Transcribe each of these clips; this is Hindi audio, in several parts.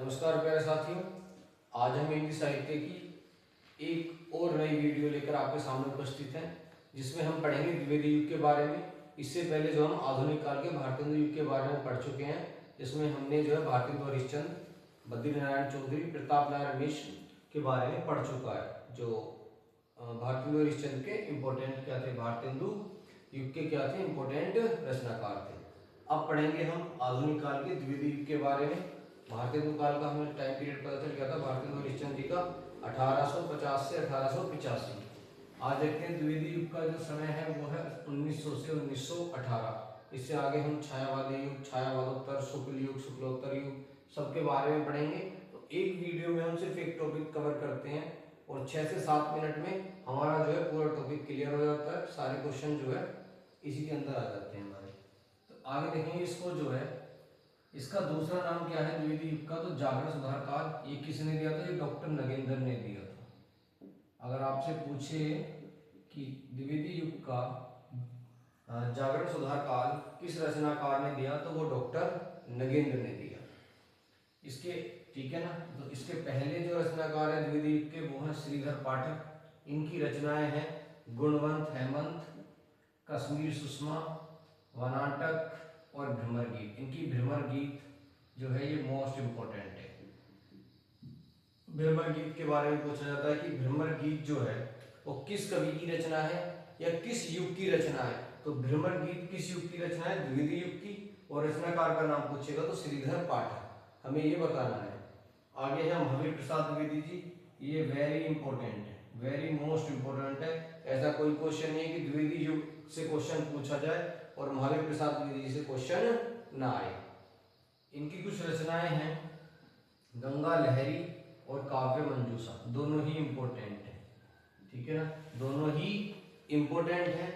नमस्कार प्यारे साथियों, आज हम हिंदी साहित्य की एक और नई वीडियो लेकर आपके सामने उपस्थित हैं, जिसमें हम पढ़ेंगे द्विवेदी युग के बारे में। इससे पहले जो हम आधुनिक काल के भारतेंदु युग के बारे में पढ़ चुके हैं, जिसमें हमने जो है भारतेंदु हरिश्चंद्र, बद्रीनारायण चौधरी, प्रताप नारायण मिश्र के बारे में पढ़ चुका है। जो भारतेंदु हरिश्चंद्र के इम्पोर्टेंट क्या थे, भारतेंदु युग के क्या थे, इम्पोर्टेंट रचनाकार थे। अब पढ़ेंगे हम आधुनिक काल के द्विवेदी युग के बारे में। भारतेंदु काल का हमें टाइम पीरियड पता चल गया था, भारतेंदु हरिश्चंद्र जी का 1850 से 1885। आज देखते हैं द्विवेदी युग का जो समय है वो है 1900 से 1918। इससे आगे हम छायावादी युग, छायावादोत्तर, शुक्ल युग, शुक्लोत्तर युग सबके बारे में पढ़ेंगे। तो एक वीडियो में हम सिर्फ एक टॉपिक कवर करते हैं और 6 से 7 मिनट में हमारा जो है पूरा टॉपिक क्लियर हो जाता है। सारे क्वेश्चन जो है इसी के अंदर आ जाते हैं हमारे। तो आगे देखेंगे इसको जो है, इसका दूसरा नाम क्या है द्विवेदी युग का, तो जागरण सुधार काल। ये किसने दिया था? ये डॉक्टर नगेंद्र ने दिया था। अगर आपसे पूछे कि द्विवेदी युग का जागरण सुधार काल किस रचनाकार ने दिया, तो वो डॉक्टर नगेंद्र ने दिया। इसके ठीक है ना, तो इसके पहले जो रचनाकार है द्विवेदी युग के वो है श्रीधर पाठक। इनकी रचनाएं हैं गुणवंत हेमंत, कश्मीर सुषमा, वनाटक और भ्रमर गीत। इनकी भ्रमर गीत जो है ये मोस्ट इंपोर्टेंट है। भ्रमर गीत के बारे में पूछा जाता है कि भ्रमर गीत जो है वो किस कवि की रचना है या किस युग की रचना है। तो भ्रमर गीत किस युग की रचना है? द्विवेदी युग की। और रचनाकार का नाम पूछेगा तो श्रीधर पाठक, हमें ये बताना है। आगे है महावीर प्रसाद द्विवेदी जी। ये वेरी इंपॉर्टेंट है, वेरी मोस्ट इंपॉर्टेंट है। ऐसा कोई क्वेश्चन नहीं है कि द्विवेदी युग से क्वेश्चन पूछा जाए और महावीर प्रसाद द्विवेदी जी से क्वेश्चन ना आए। इनकी कुछ रचनाएं हैं गंगा लहरी और काव्य मंजूषा, दोनों ही इंपॉर्टेंट है। ठीक है ना, दोनों ही इंपॉर्टेंट है,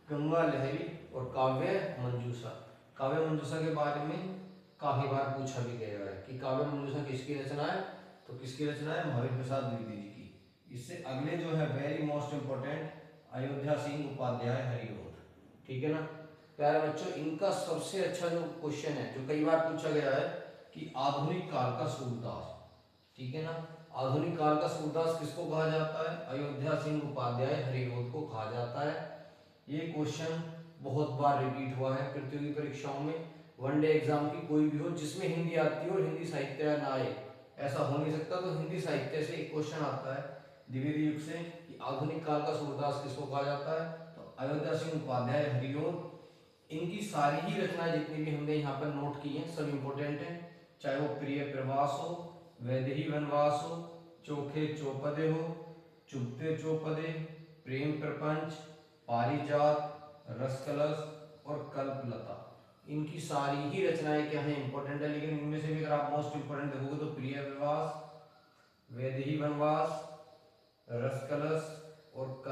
गंगा लहरी और काव्य मंजूषा। काव्य मंजूषा के बारे में काफी बार पूछा भी गया है कि काव्य मंजूषा किसकी रचना है, तो किसकी रचना है? महावीर प्रसाद द्विवेदी जी की। इससे अगले जो है very most important, Ayodhya Singh Upadhyay Hariaudh. ठीक है ना प्यारे बच्चों, इनका सबसे अच्छा जो क्वेश्चन है जो कई बार पूछा गया है कि आधुनिक काल का सूरदास। ठीक है ना, आधुनिक काल का सूरदास किसको कहा जाता है? अयोध्या सिंह उपाध्याय हरिऔध को कहा जाता है। ये क्वेश्चन बहुत बार रिपीट हुआ है प्रतियोगी परीक्षाओं में। वनडे एग्जाम की कोई भी हो जिसमें हिंदी आती हो और हिंदी साहित्य ना आए, ऐसा हो नहीं सकता। तो हिंदी साहित्य से एक क्वेश्चन आता है द्विवेदी युग से कि आधुनिक काल का सूरदास किसको कहा जाता है, तो अयोध्या सिंह उपाध्याय हरिऔध। इनकी सारी ही रचनाएं जितनी भी हमने यहाँ पर नोट की हैं सब इंपोर्टेंट हैं, चाहे वो प्रिय प्रवास हो, वैदेही वनवास हो, चोखे चौपदे हो, चुभते चौपदे, प्रेम प्रपंच, पारिजात, रसकलश और कल्पलता। इनकी सारी ही रचनाएं क्या हैं? इंपॉर्टेंट है। लेकिन इनमें से भी अगर आप मोस्ट इंपोर्टेंट देखोगे तो प्रिय प्रवास, वैदेही वनवास, रसकलश और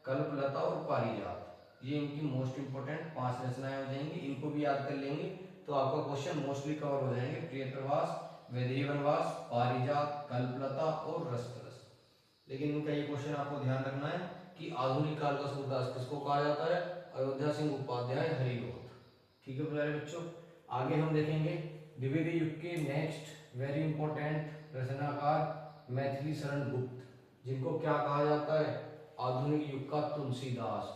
कल्पलता और पारिजात, ये इनकी मोस्ट इंपोर्टेंट 5 रचनाएं हो जाएंगी। इनको भी याद कर लेंगे तो आपका क्वेश्चन मोस्टली कवर हो जाएंगे। प्रिय प्रवास, वैदेही वनवास, पारिजात, कल्पलता और रसकलश। लेकिन इनका ये क्वेश्चन आपको ध्यान रखना है कि आधुनिक काल का सूरदास किसको कहा जाता है? अयोध्या सिंह उपाध्याय हरिऔध। ठीक है प्यारे बच्चों, आगे हम देखेंगे द्विवेदी युग के नेक्स्ट वेरी इंपॉर्टेंट रचनाकार मैथिली शरण गुप्त, जिनको क्या कहा जाता है? आधुनिक युग का तुलसीदास।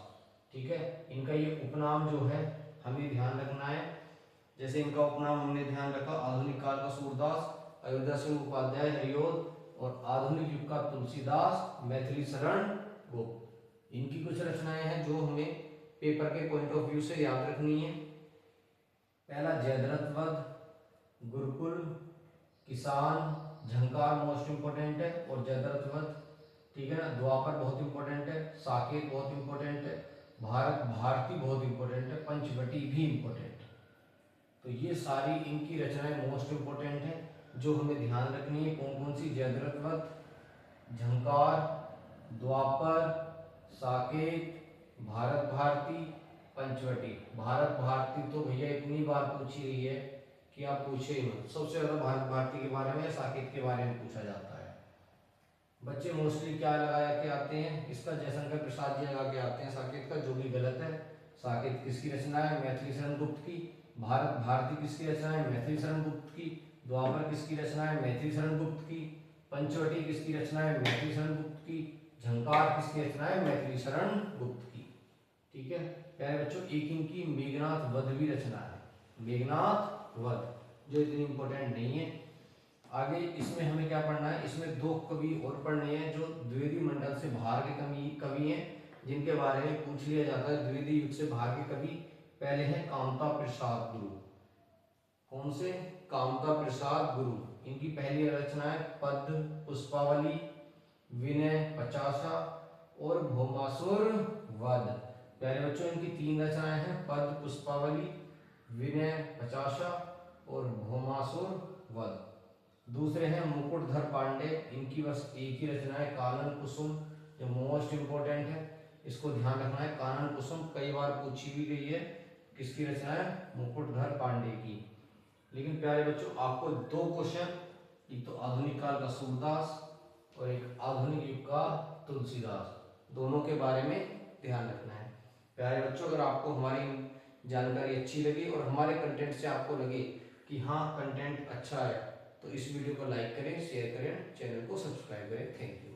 ठीक है, इनका ये उपनाम जो है हमें ध्यान रखना है। जैसे इनका उपनाम हमने ध्यान रखा आधुनिक काल का सूरदास, अयोध्या सिंह उपाध्याय हरिऔध, और आधुनिक युग का तुलसीदास मैथिली शरण गुप्त। इनकी कुछ रचनाएं हैं जो हमें पेपर के पॉइंट ऑफ व्यू से याद रखनी है। पहला जयद्रथ वध, गुरुकुल, किसान, झंकार मोस्ट इंपोर्टेंट है और जयद्रथ वध। ठीक है ना, द्वापर बहुत इंपॉर्टेंट है, साकेत बहुत इंपॉर्टेंट है, भारत भारती बहुत इंपॉर्टेंट है, पंचवटी भी इंपॉर्टेंट है। तो ये सारी इनकी रचनाएं मोस्ट इंपॉर्टेंट है जो हमें ध्यान रखनी है। कौन कौन सी? जयद्रथ वध, झंकार, द्वापर, साकेत, भारत भारती, पंचवटी। भारत भारती तो भैया इतनी बार पूछी गई है कि आप पूछे ही मत। सबसे ज्यादा भारत भारती के बारे में, साकेत के बारे में पूछा जाता है। बच्चे मोस्टली क्या लगा के आते हैं? इसका जयशंकर प्रसाद जी लगा के आते हैं साकेत का, जो भी गलत है। साकेत किसकी रचना है? मैथिली शरण गुप्त की। भारत भारती किसकी रचना है? मैथिली शरण गुप्त की। द्वापर किसकी रचना है? मैथिली शरण गुप्त की। पंचवटी किसकी रचना है? मैथिली शरण गुप्त की। झंकार किसकी रचना है? मैथिली शरण गुप्त की। ठीक है प्यारे बच्चों, एक इनकी मेघनाथ वध भी रचना है, मेघनाथ वध, जो इतनी इंपॉर्टेंट नहीं है। आगे इसमें हमें क्या पढ़ना है, इसमें दो कवि और पढ़ने हैं जो द्विवेदी मंडल से बाहर के कवि हैं, जिनके बारे में पूछ लिया जाता है। द्विवेदी युग से बाहर के कवि पहले हैं कामता प्रसाद गुरु। कौन से? कामता प्रसाद गुरु। इनकी पहली रचना है पद पुष्पावली, विनय पचासा और भौमासुर वध। प्यारे बच्चों, इनकी तीन रचनाएं हैं, पद पुष्पावली, विनय पचासा और भौमासुर वध। दूसरे हैं मुकुटधर पांडे, इनकी बस एक ही रचना है कानन कुसुम, जो मोस्ट इंपोर्टेंट है, इसको ध्यान रखना है। कानन कुसुम कई बार पूछी भी गई है, किसकी रचना है? मुकुटधर पांडे की। लेकिन प्यारे बच्चों, आपको दो क्वेश्चन, एक तो आधुनिक काल का सूरदास और एक आधुनिक युग का तुलसीदास, दोनों के बारे में ध्यान रखना है। प्यारे बच्चों, अगर आपको हमारी जानकारी अच्छी लगी और हमारे कंटेंट से आपको लगे कि हाँ कंटेंट अच्छा है, तो इस वीडियो को लाइक करें, शेयर करें, चैनल को सब्सक्राइब करें। Thank you.